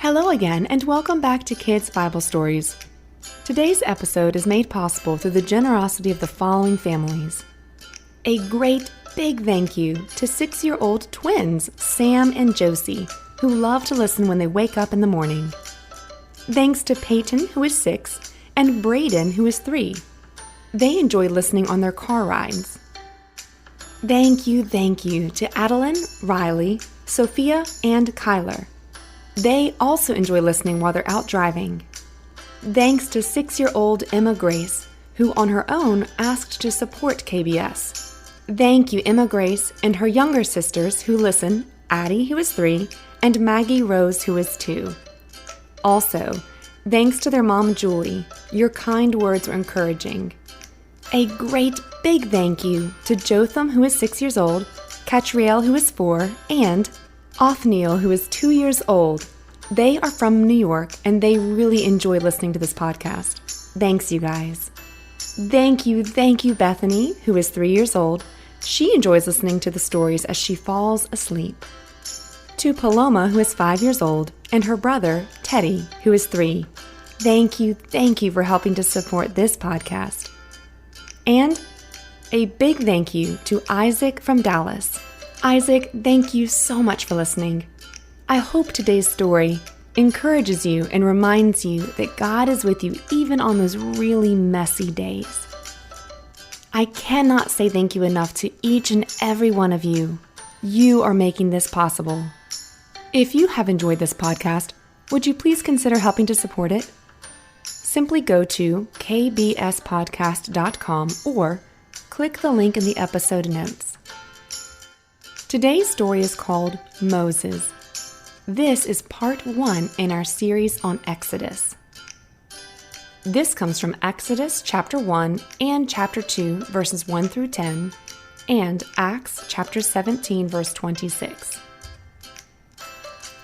Hello again, and welcome back to Kids Bible Stories. Today's episode is made possible through the generosity of the following families. A great big thank you to 6-year-old twins, Sam and Josie, who love to listen when they wake up in the morning. Thanks to Peyton, who is 6, and Braden, who is 3. They enjoy listening on their car rides. Thank you to Adeline, Riley, Sophia, and Kyler. They also enjoy listening while they're out driving. Thanks to 6-year-old Emma Grace, who on her own asked to support KBS. Thank you, Emma Grace, and her younger sisters who listen, Addie, who is 3, and Maggie Rose, who is 2. Also, thanks to their mom, Julie. Your kind words were encouraging. A great big thank you to Jotham, who is 6 years old, Catriel, who is 4, and Othniel, who is 2 years old. They are from New York, and they really enjoy listening to this podcast. Thanks, you guys. Thank you, Bethany, who is 3 years old. She enjoys listening to the stories as she falls asleep. To Paloma, who is 5 years old, and her brother, Teddy, who is 3. Thank you for helping to support this podcast. And a big thank you to Isaac from Dallas. Isaac, thank you so much for listening. I hope today's story encourages you and reminds you that God is with you even on those really messy days. I cannot say thank you enough to each and every one of you. You are making this possible. If you have enjoyed this podcast, would you please consider helping to support it? Simply go to kbspodcast.com or click the link in the episode notes. Today's story is called Moses. This is part 1 in our series on Exodus. This comes from Exodus chapter 1 and chapter 2, verses 1 through 10, and Acts chapter 17, verse 26.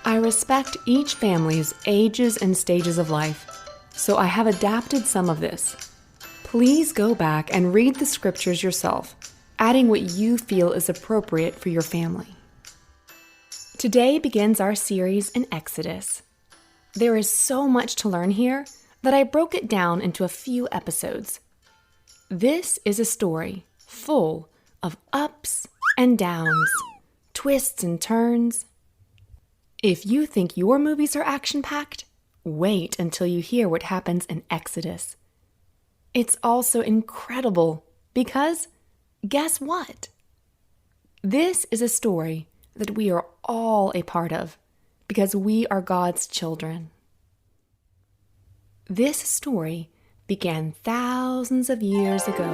I respect each family's ages and stages of life, so I have adapted some of this. Please go back and read the scriptures yourself, adding what you feel is appropriate for your family. Today begins our series in Exodus. There is so much to learn here that I broke it down into a few episodes. This is a story full of ups and downs, twists and turns. If you think your movies are action-packed, wait until you hear what happens in Exodus. It's also incredible because guess what? This is a story that we are all a part of because we are God's children. This story began thousands of years ago.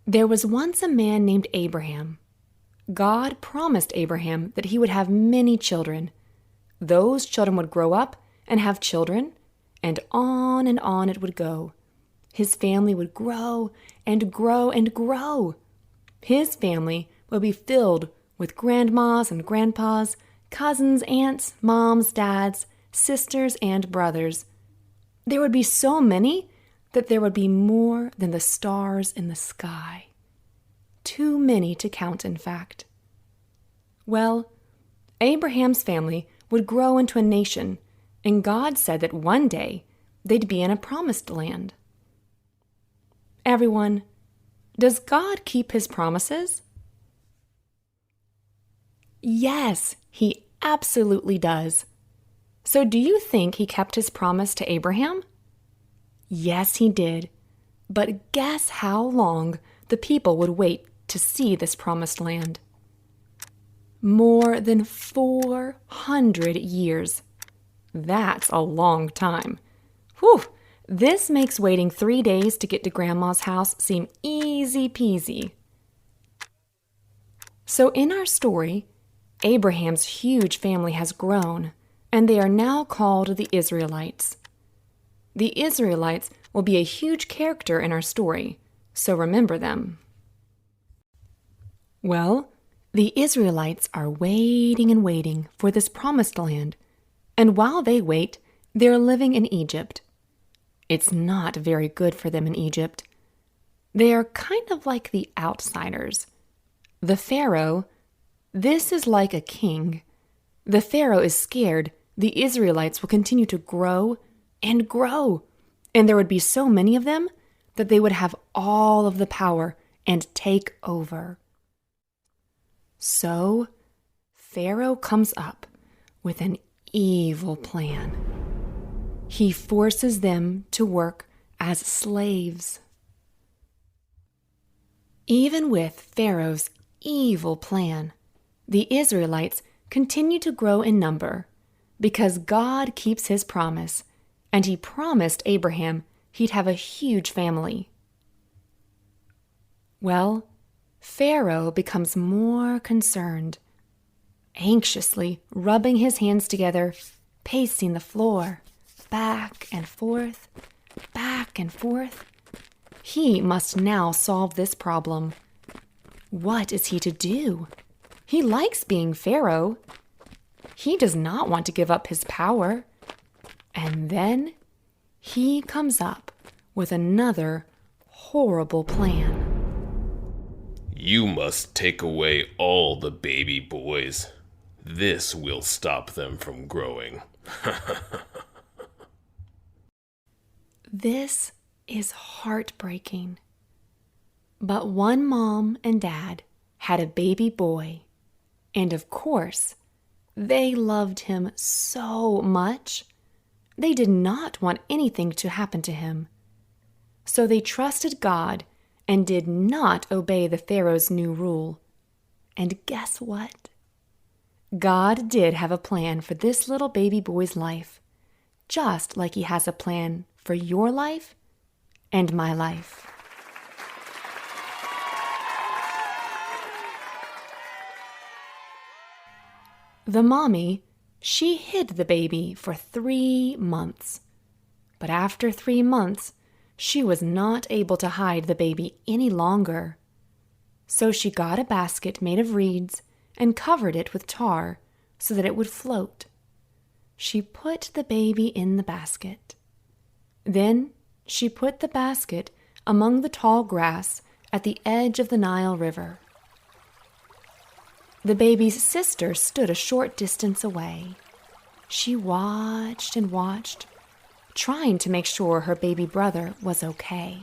There was once a man named Abraham. God promised Abraham that he would have many children. Those children would grow up and have children, and on it would go. His family would grow and grow and grow. His family would be filled with grandmas and grandpas, cousins, aunts, moms, dads, sisters, and brothers. There would be so many that there would be more than the stars in the sky. Too many to count, in fact. Well, Abraham's family would grow into a nation, and God said that one day they'd be in a promised land. Everyone, does God keep his promises? Yes, he absolutely does. So do you think he kept his promise to Abraham? Yes, he did. But guess how long the people would wait to see this promised land? More than 400 years. That's a long time. Whew! This makes waiting 3 days to get to Grandma's house seem easy peasy. So in our story, Abraham's huge family has grown, and they are now called the Israelites. The Israelites will be a huge character in our story, so remember them. Well, the Israelites are waiting and waiting for this promised land, and while they wait, they're living in Egypt. It's not very good for them in Egypt. They are kind of like the outsiders. The Pharaoh, This is like a king. The Pharaoh is scared the Israelites will continue to grow, and there would be so many of them that they would have all of the power and take over. So, Pharaoh comes up with an evil plan. He forces them to work as slaves. Even with Pharaoh's evil plan, the Israelites continue to grow in number because God keeps his promise, and he promised Abraham he'd have a huge family. Well, Pharaoh becomes more concerned, anxiously rubbing his hands together, pacing the floor, back and forth, back and forth. He must now solve this problem. What is he to do? He likes being Pharaoh. He does not want to give up his power. And then he comes up with another horrible plan. You must take away all the baby boys. This will stop them from growing. This is heartbreaking. But one mom and dad had a baby boy, and of course, they loved him so much. They did not want anything to happen to him. So they trusted God and did not obey the Pharaoh's new rule. And guess what? God did have a plan for this little baby boy's life, just like he has a plan for your life and my life. The mommy, she hid the baby for 3 months. But after 3 months, she was not able to hide the baby any longer. So she got a basket made of reeds and covered it with tar so that it would float. She put the baby in the basket. Then she put the basket among the tall grass at the edge of the Nile River. The baby's sister stood a short distance away. She watched and watched, trying to make sure her baby brother was okay.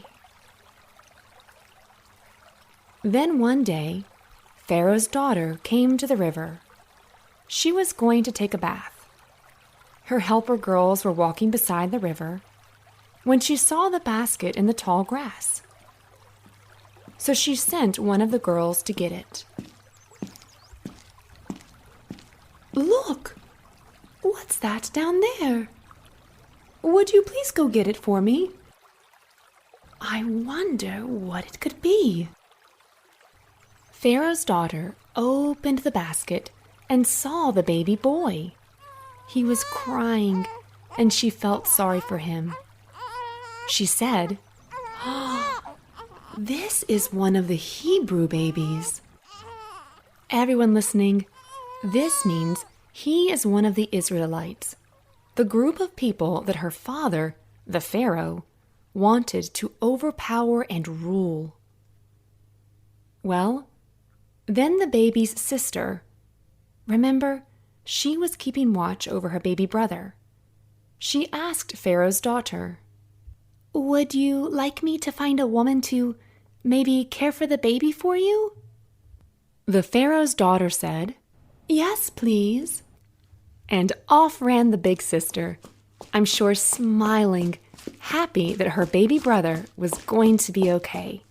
Then one day, Pharaoh's daughter came to the river. She was going to take a bath. Her helper girls were walking beside the river when she saw the basket in the tall grass. So she sent one of the girls to get it. "Look! What's that down there? Would you please go get it for me? I wonder what it could be." Pharaoh's daughter opened the basket and saw the baby boy. He was crying, and she felt sorry for him. She said, "Oh, this is one of the Hebrew babies." Everyone listening, this means he is one of the Israelites, the group of people that her father, the Pharaoh, wanted to overpower and rule. Well, then the baby's sister, remember, she was keeping watch over her baby brother. She asked Pharaoh's daughter, "Would you like me to find a woman to maybe care for the baby for you?" The Pharaoh's daughter said, "Yes, please." And off ran the big sister, I'm sure smiling, happy that her baby brother was going to be okay.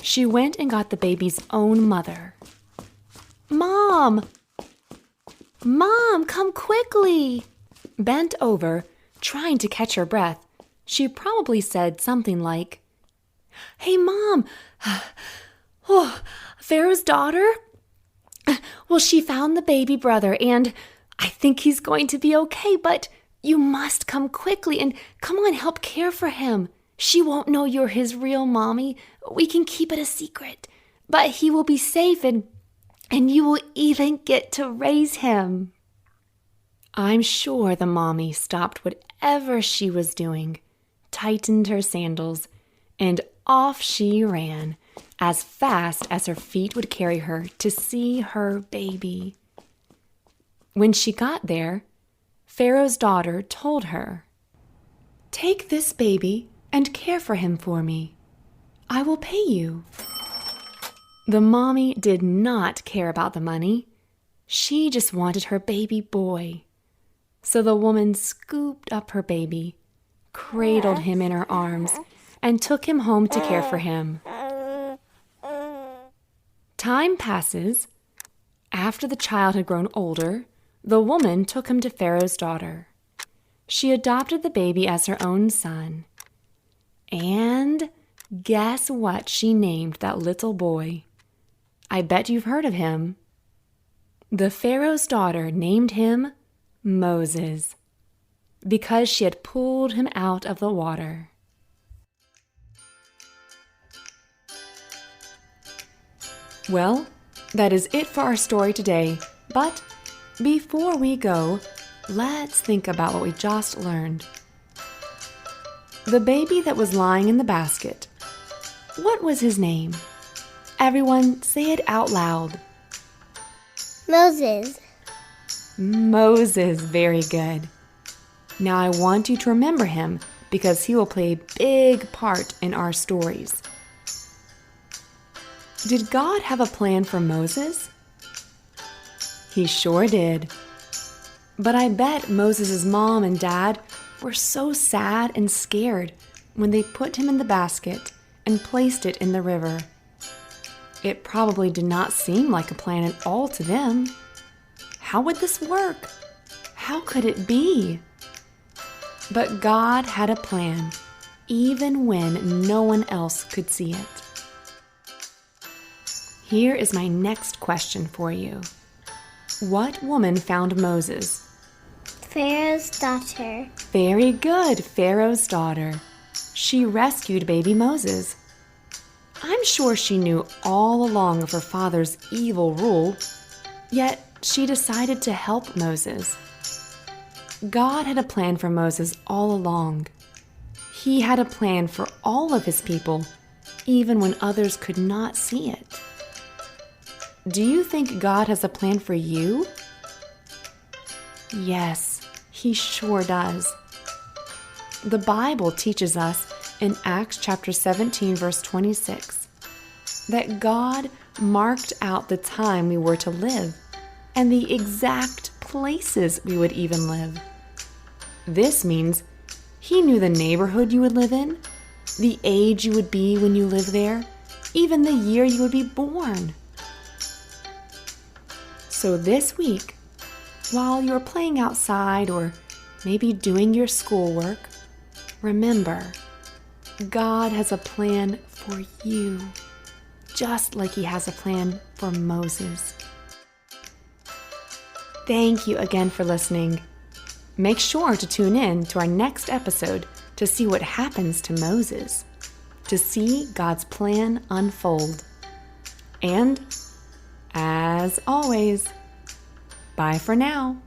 She went and got the baby's own mother. "Mom! Mom, come quickly!" Bent over, trying to catch her breath, she probably said something like, "Hey, Mom! Oh, Pharaoh's daughter? Well, she found the baby brother, and I think he's going to be okay, but you must come quickly and come on, help care for him. She won't know you're his real mommy. We can keep it a secret, but he will be safe and you will even get to raise him." I'm sure the mommy stopped whatever she was doing, tightened her sandals, and off she ran as fast as her feet would carry her to see her baby. When she got there, Pharaoh's daughter told her, "Take this baby and care for him for me. I will pay you." The mommy did not care about the money. She just wanted her baby boy. So the woman scooped up her baby, cradled him in her arms, and took him home to care for him. Time passes. After the child had grown older, the woman took him to Pharaoh's daughter. She adopted the baby as her own son. And guess what she named that little boy? I bet you've heard of him. The Pharaoh's daughter named him Moses, because she had pulled him out of the water. Well, that is it for our story today. But before we go, let's think about what we just learned. The baby that was lying in the basket, what was his name? Everyone say it out loud. Moses. Moses, very good. Now I want you to remember him because he will play a big part in our stories. Did God have a plan for Moses? He sure did. But I bet Moses' mom and dad were so sad and scared when they put him in the basket and placed it in the river. It probably did not seem like a plan at all to them. How would this work? How could it be? But God had a plan, even when no one else could see it. Here is my next question for you. What woman found Moses? Pharaoh's daughter. Very good, Pharaoh's daughter. She rescued baby Moses. I'm sure she knew all along of her father's evil rule, yet she decided to help Moses. God had a plan for Moses all along. He had a plan for all of his people, even when others could not see it. Do you think God has a plan for you? Yes, he sure does. The Bible teaches us in Acts chapter 17, verse 26, that God marked out the time we were to live and the exact places we would even live. This means he knew the neighborhood you would live in, the age you would be when you lived there, even the year you would be born. So this week, while you're playing outside or maybe doing your schoolwork, remember, God has a plan for you, just like he has a plan for Moses. Thank you again for listening. Make sure to tune in to our next episode to see what happens to Moses, to see God's plan unfold. And, as always, bye for now.